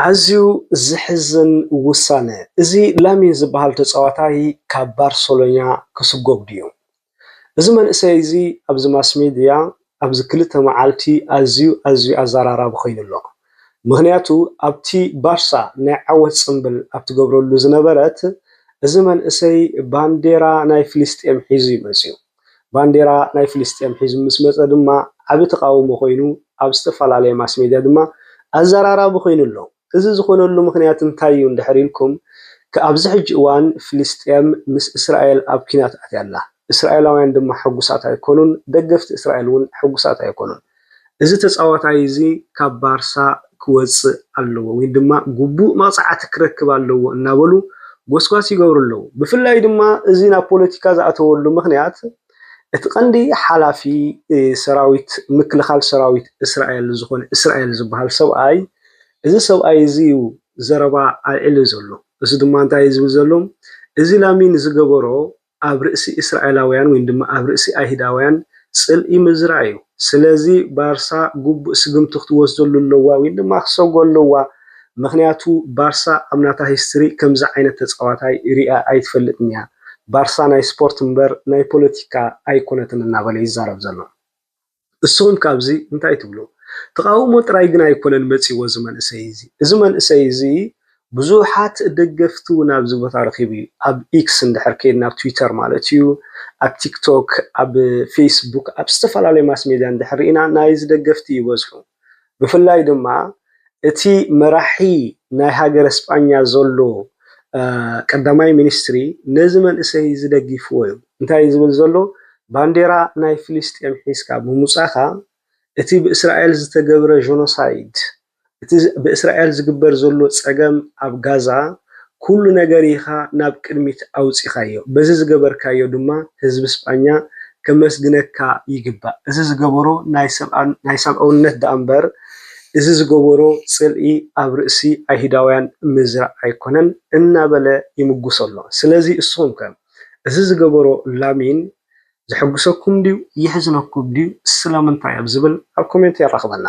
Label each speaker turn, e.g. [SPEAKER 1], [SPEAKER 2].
[SPEAKER 1] ኣዝዩ ዝሕዝን ውሳነ እዚ ላሚን ዝበሃል ተፃዋታይ ካብ ባርሰሎና ክስጎም ድዩ እዚ መንእሰይ እዚ ኣብዚ ማስ ሚድያ ኣብዚ ክልተ መዓልቲ ኣዝዩ ኣዘራራቢ ኮይኑ ኣሎ ምክንያቱ ኣብቲ ባርሳ ናይ ዓወት ፅምብል ኣብቲ ገብረሉ ዝነበረት እዚ መንእሰይ ባንዴራ ናይ ፍልስጤም ሒዙ ይመፅዩ ባንዴራ ናይ ፍልስጤም ሒዙ ምስ መፀ ድማ ዓብ ተቃውሞ ኮይኑ ኣብ ዝተፈላለየ ማስ ሚድያ ድማ ኣዘራራቢ ኮይኑ ኣሎ እዚ ዝኾነሉ ምክንያት እንታይ እዩ እንድሕር ኢልኩም ኣብዚ ሕጂ እዋን ፍልስጤም ምስ እስራኤል ኣብ ኩናት ኣትያ ኣላ እስራኤላውያን ድማ ሕጉሳት ኣይኮኑን ደገፍቲ እስራኤል እውን ሕጉሳት ኣይኮኑን እዚ ተፃዋታይ እዚ ካብ ባርሳ ክወፅእ ኣለዎ ወይ ድማ ግቡእ መቕፃዕቲ ክረክብ ኣለዎ እናበሉ ጎስጓስ ይገብሩ ኣለዉ ብፍላይ ድማ እዚ ናብ ፖለቲካ ዝኣተወሉ ምክንያት እቲ ቀንዲ ሓላፊ ሰራዊት ምክልኻል ሰራዊት እስራኤል ዝኾነ እስራኤል ዝበሃል ሰብኣይ እዚ ሰብኣይ እዚ ዘረባ ኣልዒሉ ዘሎ እዚ ድማ እንታይ ዝብል ዘሎ እዚ ላሚን ዝገበሮ ኣብ ርእሲ እስራኤላውያን ወይ ድማ ኣብ ርእሲ ኣይሁዳውያን ፅልኢ ምዝራእ እዩ ስለዚ ባርሳ ግቡእ ስግምቲ ክትወስደሉ ኣለዋ ወይ ድማ ክሰግዎ ኣለዋ ምክንያቱ ባርሳ ኣብ ናታ ሂስትሪ ከምዚ ዓይነት ተፃዋታይ ሪኣ ኣይትፈልጥን እያ ባርሳ ናይ ስፖርት እምበር ናይ ፖለቲካ ኣይኮነትን እናበለ ይዛረብ ዘሎ እሱም ካብዚ እንታይ ትብሉ ተቃውሞ ጥራይ ግን ኣይኮነን መፂዎ እዚ መንእሰይ እዚ ብዙሓት ደገፍቱ ናብ ቦታ ረኺቡ ኣብ ኤክስ እንድሕር ከይድና ኣብ ትዊተር ማለት እዩ ኣብ ቲክቶክ ኣብ ፌስቡክ ኣብ ዝተፈላለዩ ማስ ሚድያ እንድሕር ሪኢና ናይ ደገፍቲ ይበዝሑ ብፍላይ ድማ እቲ መራሒ ናይ ሃገረ እስጳኛ ዘሎ ቀዳማይ ሚኒስትሪ ነዚ መንእሰይ ዝደጊፍዎ እዩ እንታይ ዝብል ዘሎ ባንዴራ ናይ ፍልስጤም ሒዝካ ብምውፃእኻ እቲ ብእስራኤል ዝተገብረ ጆኖሳይድ እቲ ብእስራኤል ዝግበር ዘሎ ፀገም ኣብ ጋዛ ኩሉ ነገር ኢኻ ናብ ቅድሚት ኣውፂኻዮ በዚ ዝገበርካዮ ድማ ህዝቢ እስጳኛ ከመስግነካ ይግባእ እዚ ዝገበሮ ናይ ሰብኣውነት ዳ እምበር እዚ ዝገበሮ ፅልኢ ኣብ ርእሲ ኣይሁዳውያን ምዝራእ ኣይኮነን እናበለ ይምጉሶ ኣሎ ስለዚ እስኹም ከ እዚ ዝገበሮ ላሚን ዝሕጉሰኩም ድዩ ይሕዝነኩም ድዩ ስለምንታይ ኣብ ዝብል ኣብ ኮሜንት የራኽበና